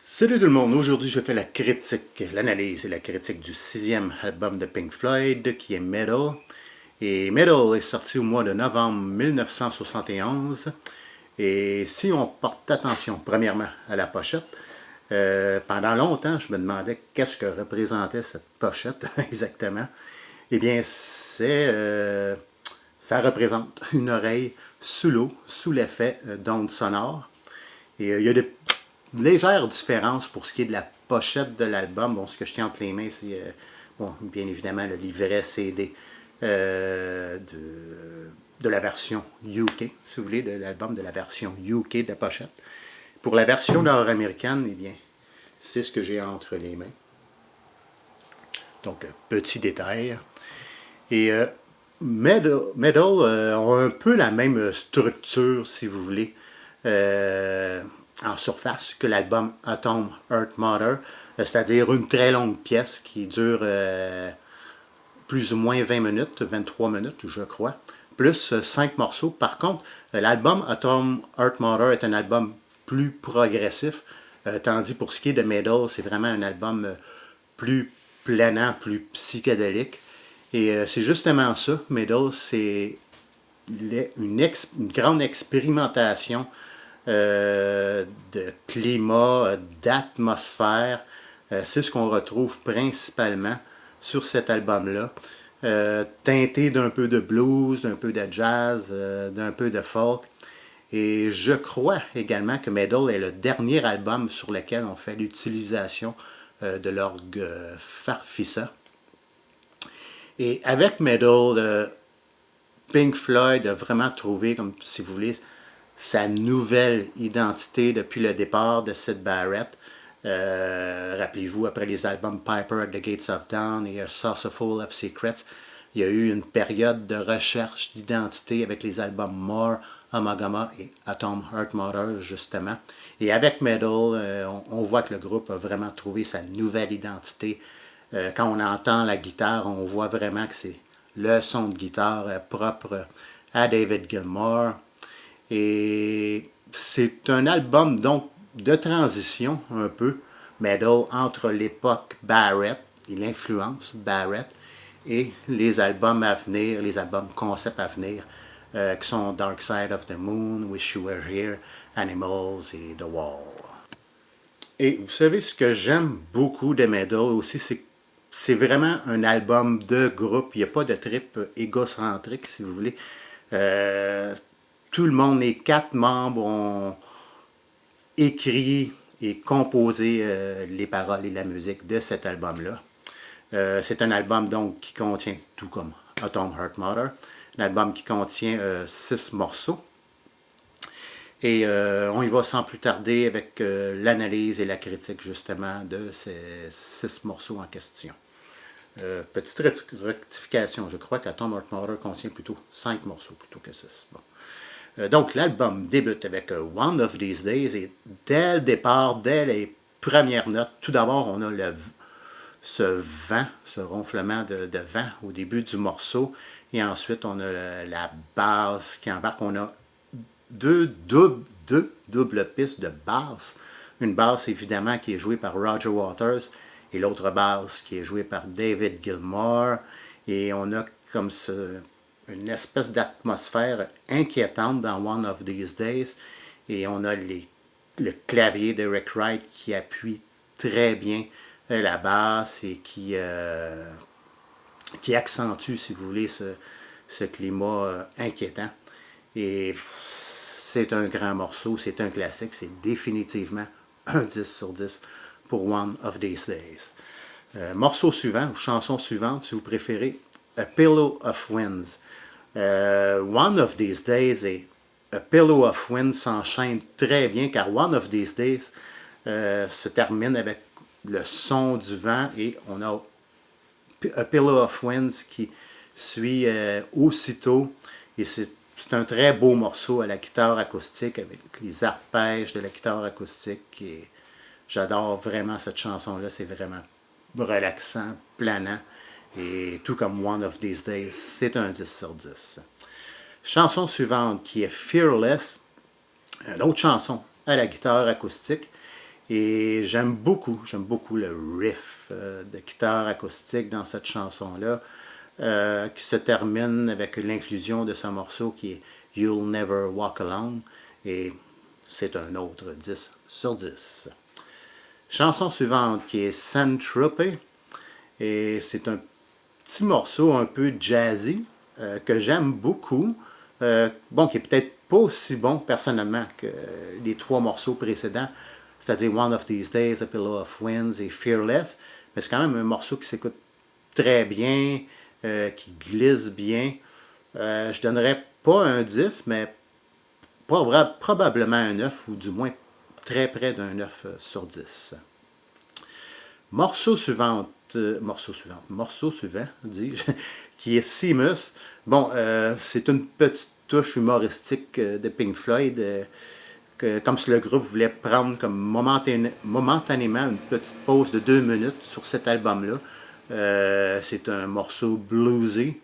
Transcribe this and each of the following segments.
Salut tout le monde, aujourd'hui je fais la critique, l'analyse et la critique du sixième album de Pink Floyd qui est Metal. Et Metal est sorti au mois de novembre 1971. Et si on porte attention premièrement à la pochette, pendant longtemps je me demandais qu'est-ce que représentait cette pochette exactement. Eh bien ça représente une oreille sous l'eau, sous l'effet d'ondes sonores. Et il y a des légère différence pour ce qui est de la pochette de l'album. Bon, ce que je tiens entre les mains, c'est bon, bien évidemment le livret CD de la version UK, si vous voulez, de l'album de la version UK de la pochette. Pour la version nord-américaine, eh bien, c'est ce que j'ai entre les mains. Donc, petit détail. Et Metal ont un peu la même structure, si vous voulez, en surface que l'album Atom Heart Mother, c'est-à-dire une très longue pièce qui dure plus ou moins 20 minutes, 23 minutes, je crois, plus 5 morceaux. Par contre, l'album Atom Heart Mother est un album plus progressif, tandis pour ce qui est de Metal, c'est vraiment un album plus planant, plus psychédélique. Et c'est justement ça, Metal, c'est une grande expérimentation de climat, d'atmosphère. C'est ce qu'on retrouve principalement sur cet album-là. Teinté d'un peu de blues, d'un peu de jazz, d'un peu de folk. Et je crois également que Metal est le dernier album sur lequel on fait l'utilisation de l'orgue Farfisa. Et avec Metal, Pink Floyd a vraiment trouvé, comme si vous voulez, sa nouvelle identité depuis le départ de Syd Barrett. Rappelez-vous, après les albums Piper at the Gates of Dawn et A Saucerful of Secrets, il y a eu une période de recherche d'identité avec les albums More, Amagama et Atom Heart Mother, justement. Et avec Metal, on voit que le groupe a vraiment trouvé sa nouvelle identité. Quand on entend la guitare, on voit vraiment que c'est le son de guitare propre à David Gilmour. Et c'est un album donc de transition un peu, Metal, entre l'époque Barrett et l'influence Barrett et les albums à venir, les albums concept à venir, qui sont Dark Side of the Moon, Wish You Were Here, Animals et The Wall. Et vous savez ce que j'aime beaucoup de Metal aussi, c'est vraiment un album de groupe. Il n'y a pas de trip égocentrique, si vous voulez. Tout le monde, les 4 membres ont écrit et composé les paroles et la musique de cet album-là. C'est un album donc qui contient, tout comme Atom Heart Mother, un album qui contient 6 morceaux. Et on y va sans plus tarder avec l'analyse et la critique justement de ces 6 morceaux en question. Petite rectification, je crois qu'Atom Heart Mother contient plutôt 5 morceaux plutôt que 6. Bon. Donc l'album débute avec One of These Days et dès le départ, dès les premières notes, tout d'abord on a ce vent, ce ronflement de vent au début du morceau et ensuite on a la basse qui embarque. On a deux doubles pistes de basse. Une basse évidemment qui est jouée par Roger Waters et l'autre basse qui est jouée par David Gilmour. Et on a comme une espèce d'atmosphère inquiétante dans One of These Days. Et on a le clavier d'Eric Wright qui appuie très bien la basse et qui accentue, si vous voulez, ce climat inquiétant. Et c'est un grand morceau, c'est un classique, c'est définitivement un 10 sur 10 pour One of These Days. Morceau suivant, ou chanson suivante, si vous préférez, A Pillow of Winds. One of These Days et A Pillow of Winds s'enchaînent très bien, car One of These Days se termine avec le son du vent et on a A Pillow of Winds qui suit aussitôt, et c'est un très beau morceau à la guitare acoustique avec les arpèges de la guitare acoustique. Et j'adore vraiment cette chanson-là. C'est vraiment relaxant, planant. Et tout comme One of These Days, c'est un 10 sur 10. Chanson suivante qui est Fearless. Une autre chanson à la guitare acoustique. Et j'aime beaucoup le riff de guitare acoustique dans cette chanson-là, qui se termine avec l'inclusion de ce morceau qui est You'll Never Walk Alone, et c'est un autre 10 sur 10. Chanson suivante qui est Saint-Tropez, et c'est un petit morceau un peu jazzy que j'aime beaucoup, bon, qui est peut-être pas aussi bon personnellement que les trois morceaux précédents, c'est-à-dire One of These Days, A Pillow of Winds et Fearless, mais c'est quand même un morceau qui s'écoute très bien, qui glisse bien. Je donnerais pas un 10, mais probablement un 9, ou du moins très près d'un 9 sur 10. Morceau suivant, dis-je, qui est Seamus. Bon, c'est une petite touche humoristique de Pink Floyd, comme si le groupe voulait prendre comme momentanément une petite pause de 2 minutes sur cet album-là. C'est un morceau bluesy,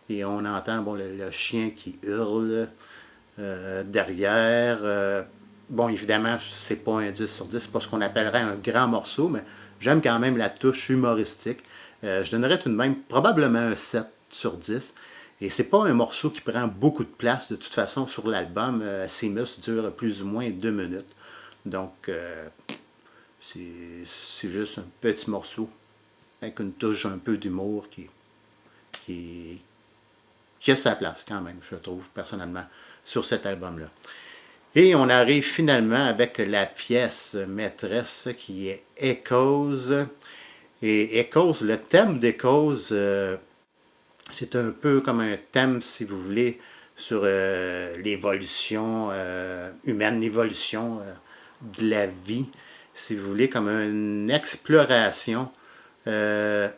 et on entend bon, le chien qui hurle derrière. Bon, évidemment, c'est pas un 10 sur 10, c'est pas ce qu'on appellerait un grand morceau, mais j'aime quand même la touche humoristique. Je donnerais tout de même probablement un 7 sur 10. Et c'est pas un morceau qui prend beaucoup de place de toute façon sur l'album. Seamus dure plus ou moins 2 minutes. Donc, c'est juste un petit morceau avec une touche un peu d'humour qui a sa place quand même, je trouve, personnellement, sur cet album-là. Et on arrive finalement avec la pièce maîtresse qui est Echoes. Et Echoes, le thème d'Echoes, c'est un peu comme un thème, si vous voulez, sur l'évolution humaine, l'évolution de la vie, si vous voulez, comme une exploration, un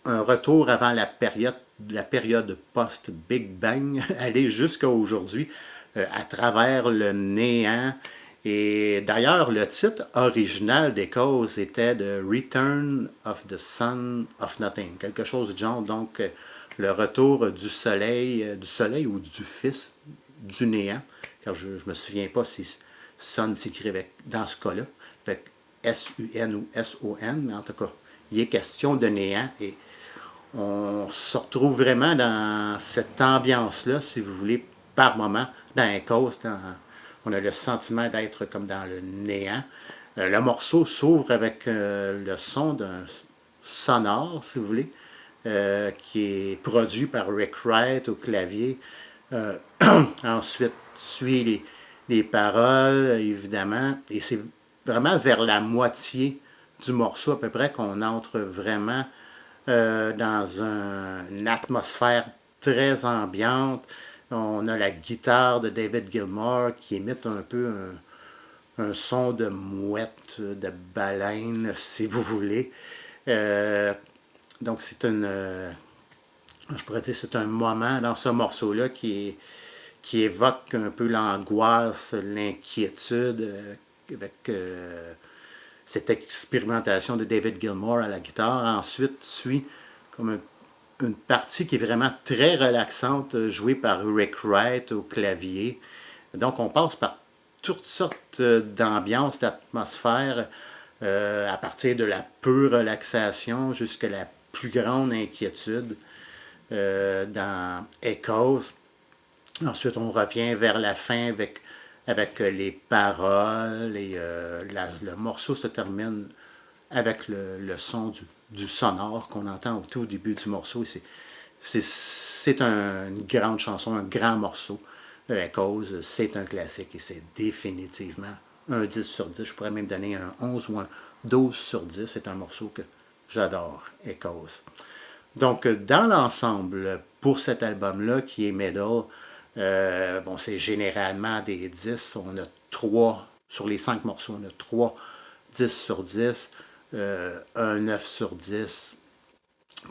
retour avant la période post-Big Bang, aller jusqu'à aujourd'hui, à travers le néant. Et d'ailleurs, le titre original des causes était The Return of the Son of Nothing, quelque chose du genre, donc le retour du soleil ou du fils du néant, car je ne me souviens pas si Son s'écrivait dans ce cas-là, fait S-U-N ou S-O-N, mais en tout cas, il est question de néant, et on se retrouve vraiment dans cette ambiance-là, si vous voulez, par moment, dans un cause, on a le sentiment d'être comme dans le néant. Le morceau s'ouvre avec le son d'un sonore, si vous voulez, qui est produit par Rick Wright au clavier. Ensuite, suit les paroles, évidemment, et c'est vraiment vers la moitié du morceau à peu près qu'on entre vraiment dans une atmosphère très ambiante. On a la guitare de David Gilmour qui émite un peu un son de mouette, de baleine, si vous voulez. Donc c'est je pourrais dire, c'est un moment dans ce morceau-là qui évoque un peu l'angoisse, l'inquiétude, avec cette expérimentation de David Gilmour à la guitare. Ensuite suit comme une partie qui est vraiment très relaxante, jouée par Rick Wright au clavier. Donc on passe par toutes sortes d'ambiances, d'atmosphères, à partir de la pure relaxation jusqu'à la plus grande inquiétude dans Echoes. Ensuite, on revient vers la fin avec les paroles, et le morceau se termine avec le son du sonore qu'on entend au tout début du morceau. C'est une grande chanson, un grand morceau. Echoes, c'est un classique, et c'est définitivement un 10 sur 10. Je pourrais même donner un 11 ou un 12 sur 10. C'est un morceau que j'adore, Echoes. Donc, dans l'ensemble, pour cet album-là, qui est Middle, bon, c'est généralement des 10. On a 3, sur les 5 morceaux, on a 3 10 sur 10, un 9 sur 10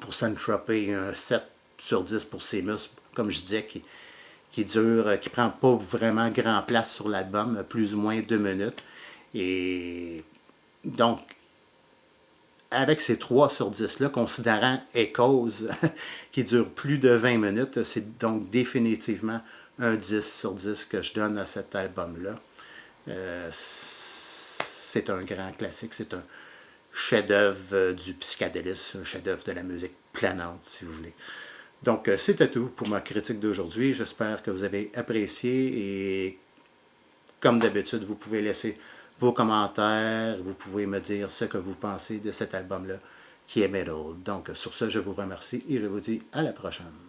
pour Saint-Tropez et un 7 sur 10 pour Seamus, comme je disais, qui prend pas vraiment grand place sur l'album, plus ou moins 2 minutes. Et donc, avec ces 3 sur 10-là, considérant Echoes, qui dure plus de 20 minutes, c'est donc définitivement un 10 sur 10 que je donne à cet album-là. c'est un grand classique, c'est un chef-d'œuvre du psychédélisme, un chef-d'œuvre de la musique planante, si vous voulez. Donc, c'était tout pour ma critique d'aujourd'hui. J'espère que vous avez apprécié et comme d'habitude, vous pouvez laisser vos commentaires, vous pouvez me dire ce que vous pensez de cet album-là qui est Metal. Donc, sur ce, je vous remercie et je vous dis à la prochaine.